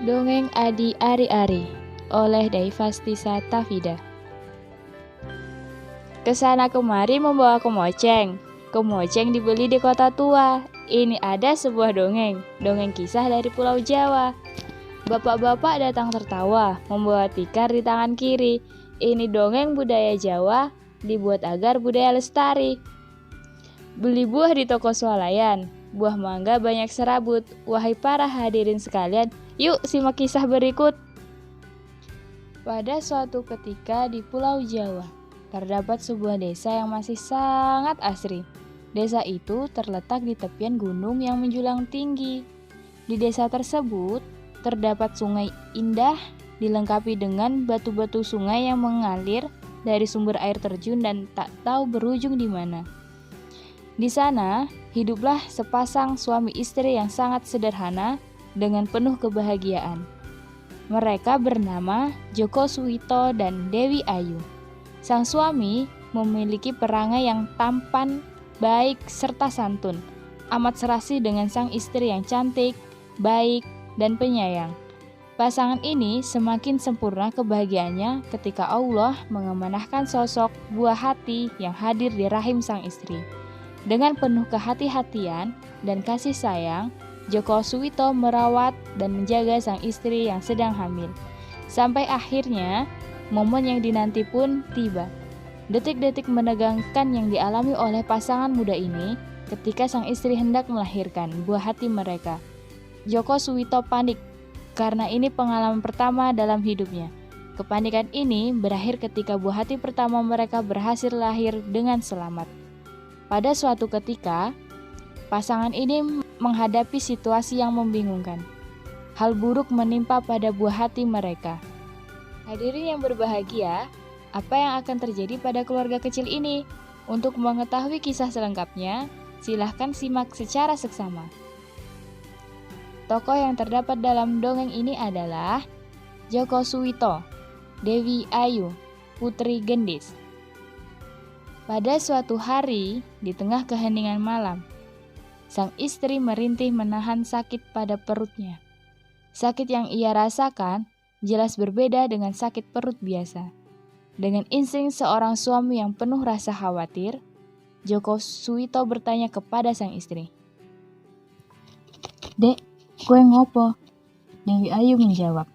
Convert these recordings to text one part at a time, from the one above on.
Dongeng Adi Ari-Ari oleh Daifastisa Tafida. Kesana kemari membawa kemoceng. Kemoceng dibeli di kota tua. Ini ada sebuah dongeng kisah dari Pulau Jawa. Bapak-bapak datang tertawa, membawa tikar di tangan kiri. Ini dongeng budaya Jawa, dibuat agar budaya lestari. Beli buah di toko swalayan, buah mangga banyak serabut. Wahai para hadirin sekalian, yuk simak kisah berikut. Pada suatu ketika di Pulau Jawa, terdapat sebuah desa yang masih sangat asri. Desa itu terletak di tepian gunung yang menjulang tinggi. Di desa tersebut, terdapat sungai indah dilengkapi dengan batu-batu sungai yang mengalir dari sumber air terjun dan tak tahu berujung di mana. Di sana, hiduplah sepasang suami istri yang sangat sederhana dengan penuh kebahagiaan. Mereka bernama Joko Suwito dan Dewi Ayu. Sang suami memiliki perangai yang tampan, baik, serta santun. Amat serasi dengan sang istri yang cantik, baik, dan penyayang. Pasangan ini semakin sempurna kebahagiaannya ketika Allah mengamanahkan sosok buah hati yang hadir di rahim sang istri. Dengan penuh kehati-hatian dan kasih sayang, Joko Suwito merawat dan menjaga sang istri yang sedang hamil. Sampai akhirnya, momen yang dinanti pun tiba. Detik-detik menegangkan yang dialami oleh pasangan muda ini ketika sang istri hendak melahirkan buah hati mereka. Joko Suwito panik karena ini pengalaman pertama dalam hidupnya. Kepanikan ini berakhir ketika buah hati pertama mereka berhasil lahir dengan selamat. Pada suatu ketika, pasangan ini menghadapi situasi yang membingungkan. Hal buruk menimpa pada buah hati mereka. Hadirin yang berbahagia, apa yang akan terjadi pada keluarga kecil ini? Untuk mengetahui kisah selengkapnya, silahkan simak secara seksama. Tokoh yang terdapat dalam dongeng ini adalah Joko Suwito, Dewi Ayu, Putri Gendis. Pada suatu hari, di tengah keheningan malam, sang istri merintih menahan sakit pada perutnya. Sakit yang ia rasakan jelas berbeda dengan sakit perut biasa. Dengan insting seorang suami yang penuh rasa khawatir, Joko Suwito bertanya kepada sang istri. "Dek, kowe ngopo?" Dewi Ayu menjawab.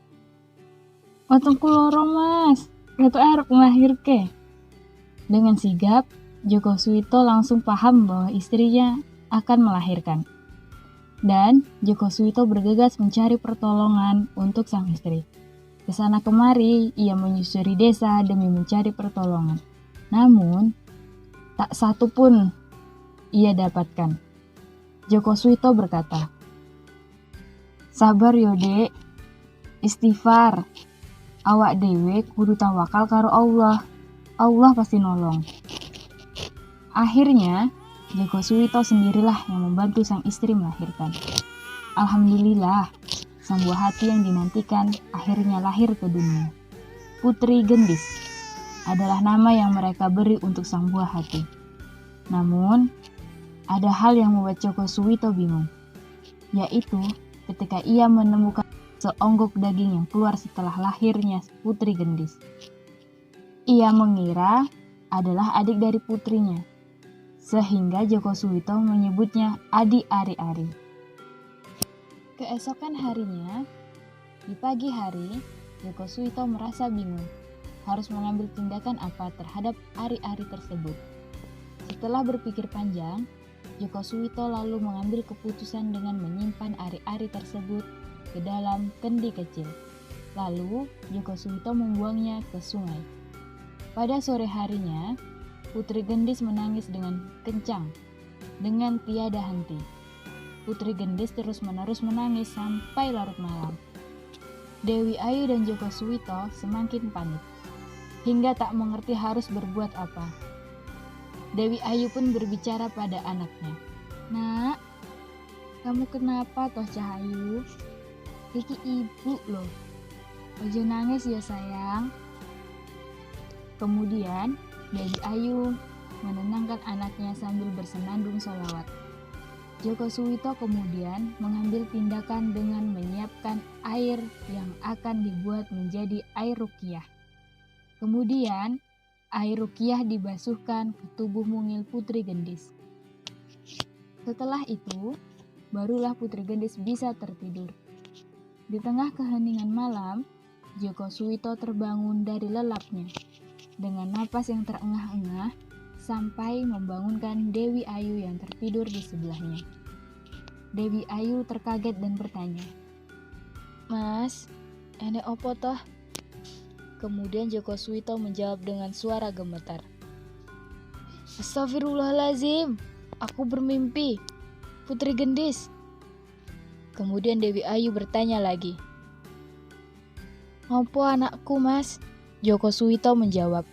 "Wetengku loro, Mas. Ratu arep nglahirke." Dengan sigap, Joko Suwito langsung paham bahwa istrinya akan melahirkan. Dan Joko Suwito bergegas mencari pertolongan untuk sang istri. Kesana kemari, ia menyusuri desa demi mencari pertolongan. Namun, tak satu pun ia dapatkan. Joko Suwito berkata, "Sabar yo, Dek. Istighfar. Awak dewe kudu tawakal karo Allah. Allah pasti nolong." Akhirnya, Joko Suwito sendirilah yang membantu sang istri melahirkan. Alhamdulillah, sang buah hati yang dinantikan akhirnya lahir ke dunia. Putri Gendis adalah nama yang mereka beri untuk sang buah hati. Namun, ada hal yang membuat Joko Suwito bingung, yaitu ketika ia menemukan seonggok daging yang keluar setelah lahirnya Putri Gendis. Ia mengira adalah adik dari putrinya, sehingga Joko Suwito menyebutnya Adi Ari-Ari. Keesokan harinya, di pagi hari, Joko Suwito merasa bingung harus mengambil tindakan apa terhadap Ari-Ari tersebut. Setelah berpikir panjang, Joko Suwito lalu mengambil keputusan dengan menyimpan Ari-Ari tersebut ke dalam kendi kecil. Lalu, Joko Suwito membuangnya ke sungai. Pada sore harinya, Putri Gendis menangis dengan kencang, dengan tiada henti. Putri Gendis terus-menerus menangis sampai larut malam. Dewi Ayu dan Joko Suwito semakin panik, hingga tak mengerti harus berbuat apa. Dewi Ayu pun berbicara pada anaknya. "Nak, kamu kenapa toh Cahayu? Iki ibu loh. Ojo nangis ya sayang." Kemudian, Dewi Ayu menenangkan anaknya sambil bersenandung sholawat. Joko Suwito kemudian mengambil tindakan dengan menyiapkan air yang akan dibuat menjadi air ruqyah. Kemudian, air ruqyah dibasuhkan ke tubuh mungil Putri Gendis. Setelah itu, barulah Putri Gendis bisa tertidur. Di tengah keheningan malam, Joko Suwito terbangun dari lelapnya dengan napas yang terengah-engah sampai membangunkan Dewi Ayu yang tertidur di sebelahnya. Dewi Ayu terkaget dan bertanya, "Mas, enek opo toh?" Kemudian Joko Suwito menjawab dengan suara gemetar, "Astagfirullahaladzim, aku bermimpi, Putri Gendis." Kemudian Dewi Ayu bertanya lagi, "Opo anakku, Mas?" Joko Suwito menjawab,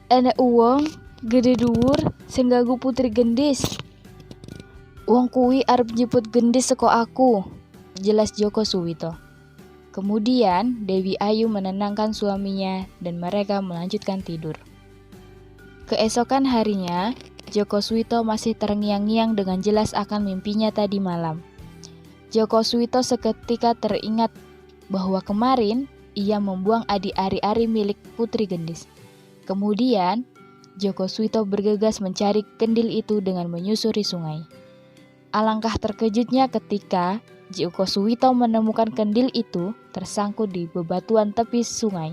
"Enek uwong gede dhuwur sing ganggu Putri Gendis. Wong kuwi arep jemput Gendis saka aku," jelas Joko Suwito. Kemudian Dewi Ayu menenangkan suaminya dan mereka melanjutkan tidur. Keesokan harinya, Joko Suwito masih terngiang-ngiang dengan jelas akan mimpinya tadi malam. Joko Suwito seketika teringat bahwa kemarin ia membuang adi ari-ari milik Putri Gendis. Kemudian, Joko Suwito bergegas mencari kendil itu dengan menyusuri sungai. Alangkah terkejutnya ketika Joko Suwito menemukan kendil itu tersangkut di bebatuan tepi sungai.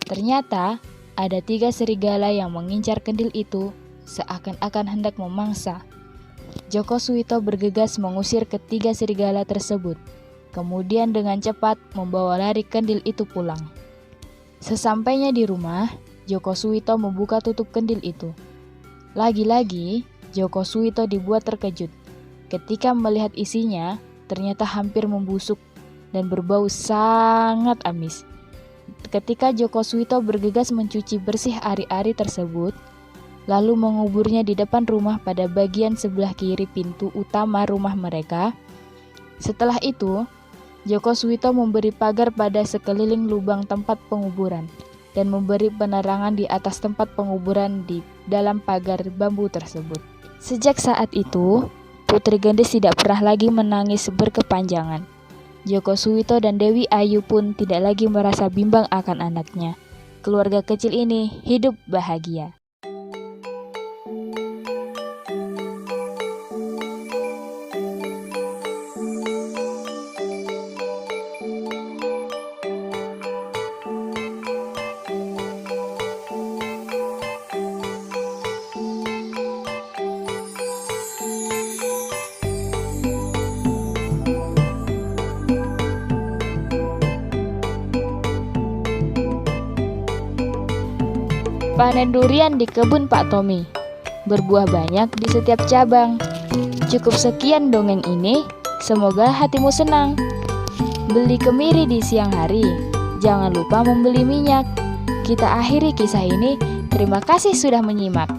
Ternyata ada 3 serigala yang mengincar kendil itu seakan-akan hendak memangsa. Joko Suwito bergegas mengusir ketiga serigala tersebut, kemudian dengan cepat membawa lari kendil itu pulang. Sesampainya di rumah, Joko Suwito membuka tutup kendil itu. Lagi-lagi, Joko Suwito dibuat terkejut. Ketika melihat isinya, ternyata hampir membusuk dan berbau sangat amis. Ketika Joko Suwito bergegas mencuci bersih ari-ari tersebut, lalu menguburnya di depan rumah pada bagian sebelah kiri pintu utama rumah mereka. Setelah itu, Joko Suwito memberi pagar pada sekeliling lubang tempat penguburan dan memberi penerangan di atas tempat penguburan di dalam pagar bambu tersebut. Sejak saat itu, Putri Gendis tidak pernah lagi menangis berkepanjangan. Joko Suwito dan Dewi Ayu pun tidak lagi merasa bimbang akan anaknya. Keluarga kecil ini hidup bahagia. Panen durian di kebun Pak Tommy. Berbuah banyak di setiap cabang. Cukup sekian dongeng ini, semoga hatimu senang. Beli kemiri di siang hari, jangan lupa membeli minyak. Kita akhiri kisah ini, terima kasih sudah menyimak.